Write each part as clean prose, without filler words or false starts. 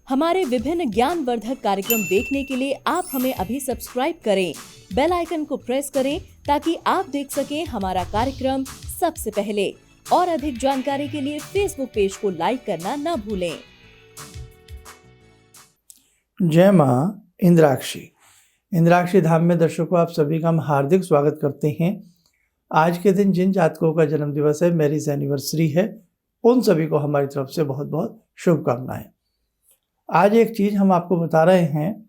हमारे विभिन्न ज्ञानवर्धक कार्यक्रम देखने के लिए आप हमें अभी सब्सक्राइब करें, बेल आइकन को प्रेस करें ताकि आप देख सकें हमारा कार्यक्रम सबसे पहले। और अधिक जानकारी के लिए फेसबुक पेज को लाइक करना न भूलें। जय माँ इंद्राक्षी धाम में दर्शकों आप सभी का हम हार्दिक स्वागत करते हैं। आज के दिन जिन जातकों का जन्म दिवस है, मैरिज एनिवर्सरी है, उन सभी को हमारी तरफ से बहुत बहुत शुभकामनाएं। आज एक चीज़ हम आपको बता रहे हैं,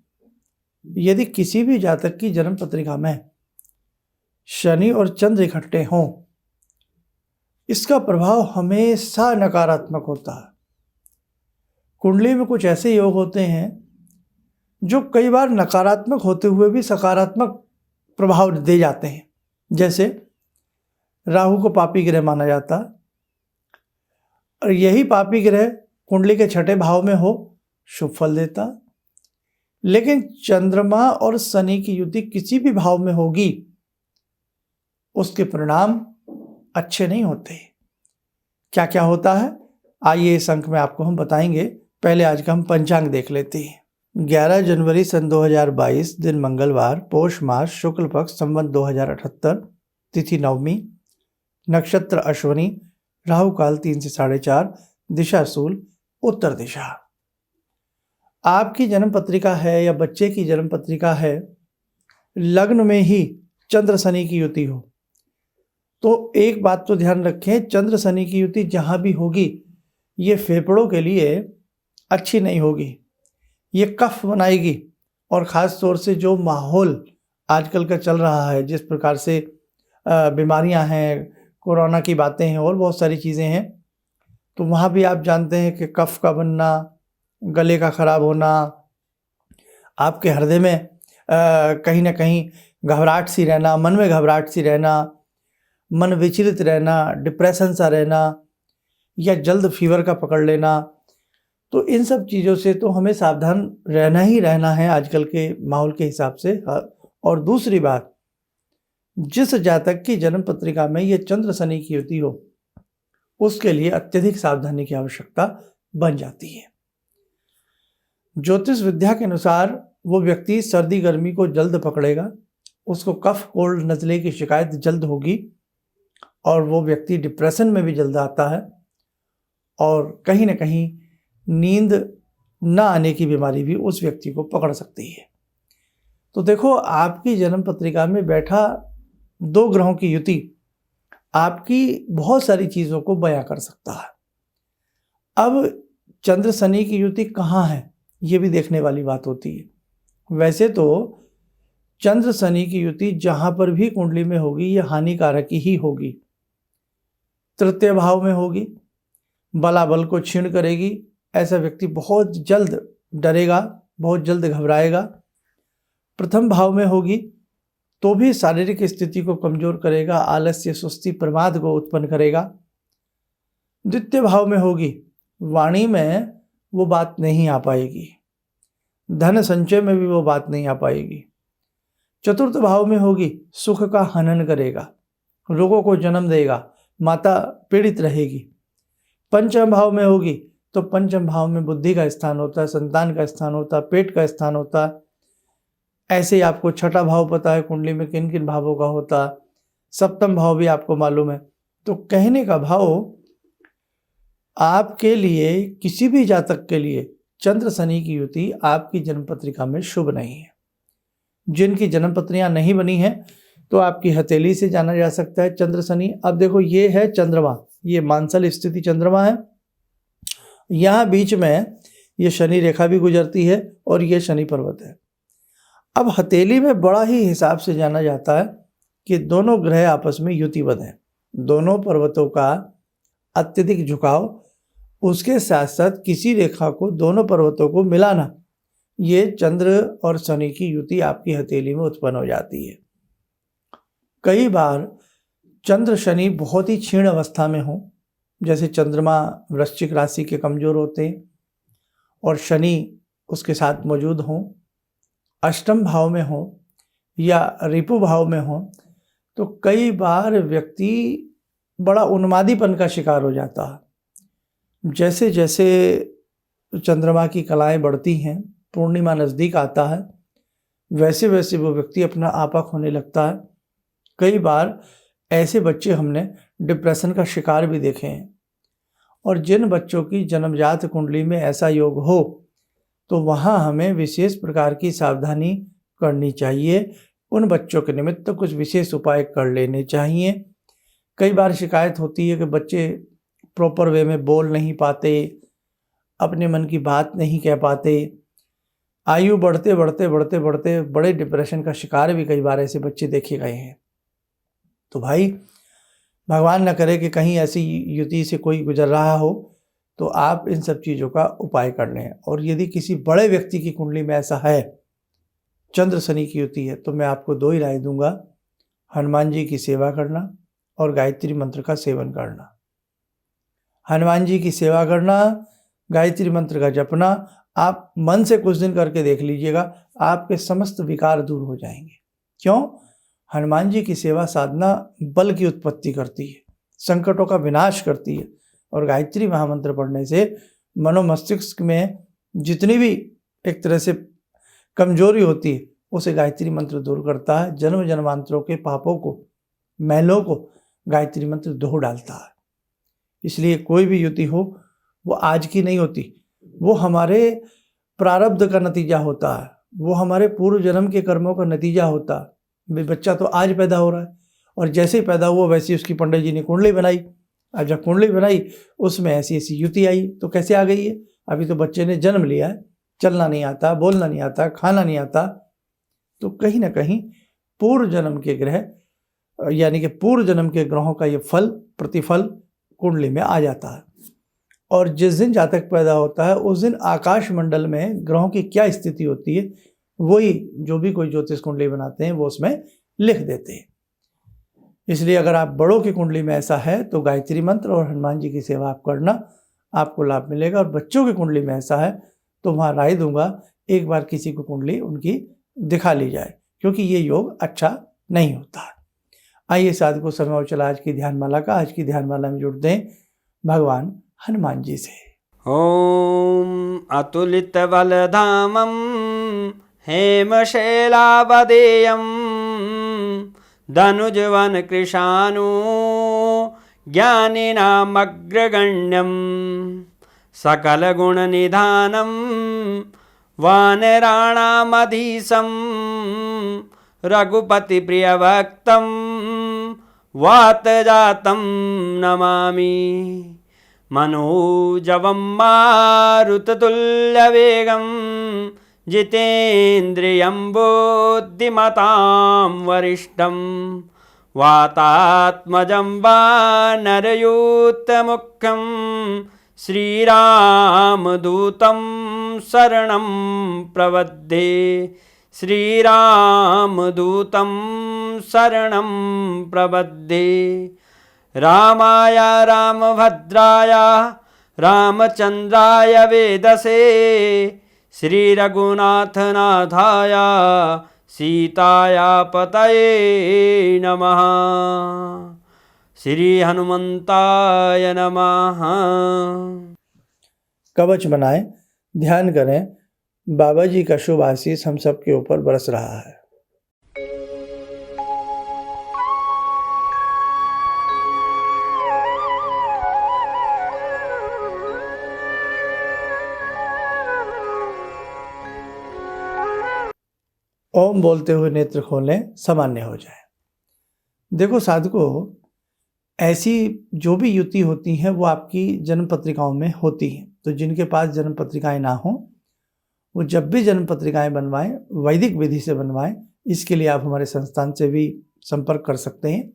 यदि किसी भी जातक की जन्म पत्रिका में शनि और चंद्र इकट्ठे हों, इसका प्रभाव हमेशा नकारात्मक होता है। कुंडली में कुछ ऐसे योग होते हैं जो कई बार नकारात्मक होते हुए भी सकारात्मक प्रभाव दे जाते हैं। जैसे राहु को पापी ग्रह माना जाता है, और यही पापी ग्रह कुंडली के छठे भाव में हो शुभ फल देता। लेकिन चंद्रमा और शनि की युति किसी भी भाव में होगी, उसके परिणाम अच्छे नहीं होते। क्या क्या होता है, आइए इस अंक में आपको हम बताएंगे। पहले आज का हम पंचांग देख लेते हैं। 11 जनवरी सन 2022, दिन मंगलवार, पौष मास, शुक्ल पक्ष, संवत 2078, तिथि नवमी, नक्षत्र अश्वनी, राहु काल 3 से 4:30, दिशा शूल, उत्तर दिशा। आपकी जन्म पत्रिका है या बच्चे की जन्म पत्रिका है, लग्न में ही चंद्र शनि की युति हो, तो एक बात तो ध्यान रखें, चंद्र शनि की युति जहाँ भी होगी, ये फेफड़ों के लिए अच्छी नहीं होगी। ये कफ बनाएगी, और ख़ास तौर से जो माहौल आजकल का चल रहा है, जिस प्रकार से बीमारियां हैं, कोरोना की बातें हैं और बहुत सारी चीज़ें हैं, तो वहाँ भी आप जानते हैं कि कफ का बनना, गले का ख़राब होना, आपके हृदय में कहीं ना कहीं घबराहट सी रहना, मन में घबराहट सी रहना, मन विचलित रहना, डिप्रेशन सा रहना, या जल्द फीवर का पकड़ लेना, तो इन सब चीज़ों से तो हमें सावधान रहना ही रहना है आजकल के माहौल के हिसाब से। और दूसरी बात, जिस जातक की जन्म पत्रिका में ये चंद्र शनि की युति हो, उसके लिए अत्यधिक सावधानी की आवश्यकता बन जाती है। ज्योतिष विद्या के अनुसार वो व्यक्ति सर्दी गर्मी को जल्द पकड़ेगा, उसको कफ कोल्ड नज़ले की शिकायत जल्द होगी, और वो व्यक्ति डिप्रेशन में भी जल्द आता है, और कहीं ना कहीं नींद न आने की बीमारी भी उस व्यक्ति को पकड़ सकती है। तो देखो, आपकी जन्म पत्रिका में बैठा 2 ग्रहों की युति आपकी बहुत सारी चीज़ों को बयां कर सकता है। अब चंद्र शनि की युति कहाँ है, ये भी देखने वाली बात होती है। वैसे तो चंद्र शनि की युति जहाँ पर भी कुंडली में होगी, ये हानिकारक ही होगी। तृतीय भाव में होगी, बलाबल को क्षीण करेगी, ऐसा व्यक्ति बहुत जल्द डरेगा, बहुत जल्द घबराएगा। प्रथम भाव में होगी तो भी शारीरिक स्थिति को कमजोर करेगा, आलस्य, सुस्ती, प्रमाद को उत्पन्न करेगा। द्वितीय भाव में होगी, वाणी में वो बात नहीं आ पाएगी, धन संचय में भी वो बात नहीं आ पाएगी। चतुर्थ भाव में होगी, सुख का हनन करेगा, रोगों को जन्म देगा, माता पीड़ित रहेगी। पंचम भाव में होगी तो पंचम भाव में बुद्धि का स्थान होता है, संतान का स्थान होता है, पेट का स्थान होता है। ऐसे ही आपको छठा भाव पता है कुंडली में किन किन भावों का होता है, सप्तम भाव भी आपको मालूम है। तो कहने का भाव, आपके लिए, किसी भी जातक के लिए चंद्र शनि की युति आपकी जन्म पत्रिका में शुभ नहीं है। जिनकी जन्म पत्रियां नहीं बनी हैं, तो आपकी हथेली से जाना जा सकता है चंद्र शनि। अब देखो, ये है चंद्रमा, ये मानसल स्थिति चंद्रमा है, यहाँ बीच में ये शनि रेखा भी गुजरती है, और ये शनि पर्वत है। अब हथेली में बड़ा ही हिसाब से जाना जाता है कि दोनों ग्रह आपस में युतिबद्ध हैं, दोनों पर्वतों का अत्यधिक झुकाव, उसके साथ साथ किसी रेखा को, दोनों पर्वतों को मिलाना, ये चंद्र और शनि की युति आपकी हथेली में उत्पन्न हो जाती है। कई बार चंद्र शनि बहुत ही क्षीण अवस्था में हो, जैसे चंद्रमा वृश्चिक राशि के कमजोर होते हैं और शनि उसके साथ मौजूद हों, अष्टम भाव में हो या रिपु भाव में हो, तो कई बार व्यक्ति बड़ा उन्मादीपन का शिकार हो जाता है। जैसे जैसे चंद्रमा की कलाएं बढ़ती हैं, पूर्णिमा नज़दीक आता है, वैसे वैसे वो व्यक्ति अपना आपा खोने लगता है। कई बार ऐसे बच्चे हमने डिप्रेशन का शिकार भी देखे हैं। और जिन बच्चों की जन्मजात कुंडली में ऐसा योग हो तो वहाँ हमें विशेष प्रकार की सावधानी करनी चाहिए। उन बच्चों के निमित्त कुछ विशेष उपाय कर लेने चाहिए। कई बार शिकायत होती है कि बच्चे प्रॉपर वे में बोल नहीं पाते, अपने मन की बात नहीं कह पाते। आयु बढ़ते बढ़ते बढ़ते बढ़ते बड़े डिप्रेशन का शिकार भी कई बार ऐसे बच्चे देखे गए हैं। तो भाई भगवान न करे कि कहीं ऐसी युति से कोई गुजर रहा हो तो आप इन सब चीज़ों का उपाय कर लें। और यदि किसी बड़े व्यक्ति की कुंडली में ऐसा है, चंद्र शनि की युति है, तो मैं आपको 2 ही राय दूंगा, हनुमान जी की सेवा करना और गायत्री मंत्र का सेवन करना। हनुमान जी की सेवा करना, गायत्री मंत्र का जपना, आप मन से कुछ दिन करके देख लीजिएगा, आपके समस्त विकार दूर हो जाएंगे। क्यों? हनुमान जी की सेवा साधना बल की उत्पत्ति करती है, संकटों का विनाश करती है। और गायत्री महामंत्र पढ़ने से मनोमस्तिष्क में जितनी भी एक तरह से कमजोरी होती है उसे गायत्री मंत्र दूर करता है। जन्म जन्मांतरों के पापों को, मैलों को गायत्री मंत्र धो डालता है। इसलिए कोई भी युति हो वो आज की नहीं होती, वो हमारे प्रारब्ध का नतीजा होता है, वो हमारे पूर्व जन्म के कर्मों का नतीजा होता है। बच्चा तो आज पैदा हो रहा है और जैसे ही पैदा हुआ वैसे उसकी पंडित जी ने कुंडली बनाई। अब जब कुंडली बनाई उसमें ऐसी ऐसी युति आई तो कैसे आ गई है? अभी तो बच्चे ने जन्म लिया है, चलना नहीं आता, बोलना नहीं आता, खाना नहीं आता। तो कहीं ना कहीं पूर्व जन्म के ग्रह यानी कि पूर्व जन्म के ग्रहों का ये फल, प्रतिफल कुंडली में आ जाता है। और जिस दिन जातक पैदा होता है उस दिन आकाश मंडल में ग्रहों की क्या स्थिति होती है वही जो भी कोई ज्योतिष कुंडली बनाते हैं वो उसमें लिख देते हैं। इसलिए अगर आप बड़ों की कुंडली में ऐसा है तो गायत्री मंत्र और हनुमान जी की सेवा आप करना, आपको लाभ मिलेगा। और बच्चों की कुंडली में ऐसा है तो वहाँ राय दूंगा एक बार किसी को कुंडली उनकी दिखा ली जाए, क्योंकि ये योग अच्छा नहीं होता। आइए साधकों, समय हो चला आज की ध्यानमाला का। आज की ध्यानमाला में जुड़ते हैं भगवान हनुमान जी से। ओम अतुलित बलधामं हेमशैलावदेयं धनुजवन कृशानु ज्ञानिनामग्रगण्यं सकलगुणनिधानं वानराणामधीशं रघुपतिप्रियभक्तं वातजातं नमामि। मनोजवं मारुततुल्यवेगं जितेन्द्रियं बुद्धिमतां वरिष्ठं वातात्मजं वानरयूथमुख्यं श्रीरामदूतं शरणं प्रपद्ये। श्रीरामदूतं शरणं प्रपद्ये। रामाय रामभद्राय रामचन्द्राय वेदसे श्रीरघुनाथनाथाय सीताया पतये नमः। श्री हनुमंताय नमः। कवच बनाएं, ध्यान करें, बाबा जी का शुभ आशीष हम सब के ऊपर बरस रहा है। ओम बोलते हुए नेत्र खोलें, सामान्य हो जाए। देखो साधकों, ऐसी जो भी युति होती हैं वो आपकी जन्म पत्रिकाओं में होती हैं। तो जिनके पास जन्म पत्रिकाएं ना हों वो जब भी जन्म पत्रिकाएं बनवाएं वैदिक विधि से बनवाएं। इसके लिए आप हमारे संस्थान से भी संपर्क कर सकते हैं।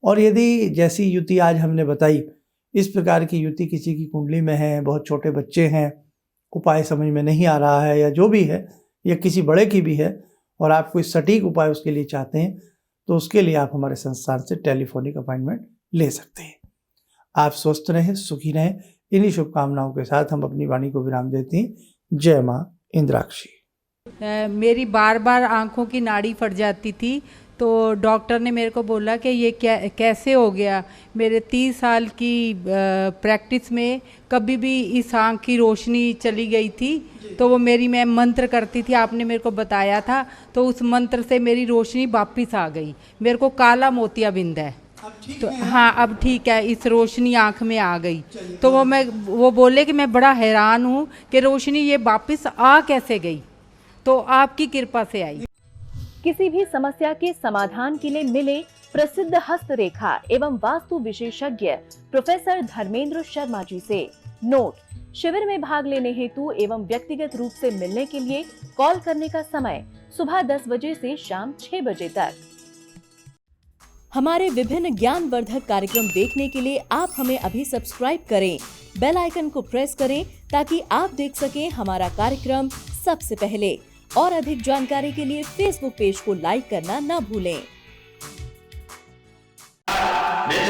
और यदि जैसी युति आज हमने बताई इस प्रकार की युति किसी की कुंडली में है, बहुत छोटे बच्चे हैं, उपाय समझ में नहीं आ रहा है, या जो भी है, या किसी बड़े की भी है और आप कोई सटीक उपाय उसके लिए चाहते हैं तो उसके लिए आप हमारे संस्थान से टेलीफोनिक अपॉइंटमेंट ले सकते हैं। आप स्वस्थ रहें, सुखी रहें। इन्हीं शुभकामनाओं के साथ हम अपनी वाणी को विराम देते हैं। जय माँ इंद्राक्षी। मेरी बार बार आँखों की नाड़ी फट जाती थी, तो डॉक्टर ने मेरे को बोला कि ये कैसे हो गया। मेरे 30 साल की प्रैक्टिस में कभी भी इस आँख की रोशनी चली गई थी, तो वो मैं मंत्र करती थी, आपने मेरे को बताया था, तो उस मंत्र से मेरी रोशनी वापस आ गई। मेरे को काला मोतियाबिंद है, तो हाँ अब ठीक है, इस रोशनी आँख में आ गई। तो वो बोले कि मैं बड़ा हैरान हूँ कि रोशनी ये वापस आ कैसे गई, तो आपकी कृपा से आई। किसी भी समस्या के समाधान के लिए मिले प्रसिद्ध हस्तरेखा एवं वास्तु विशेषज्ञ प्रोफेसर धर्मेंद्र शर्मा जी से। नोट: शिविर में भाग लेने हेतु एवं व्यक्तिगत रूप से मिलने के लिए कॉल करने का समय सुबह 10 बजे से शाम 6 बजे तक। हमारे विभिन्न ज्ञानवर्धक कार्यक्रम देखने के लिए आप हमें अभी सब्सक्राइब करें, बेल आइकन को प्रेस करें ताकि आप देख सकें हमारा कार्यक्रम सबसे पहले। और अधिक जानकारी के लिए फेसबुक पेज को लाइक करना न भूलें। Yo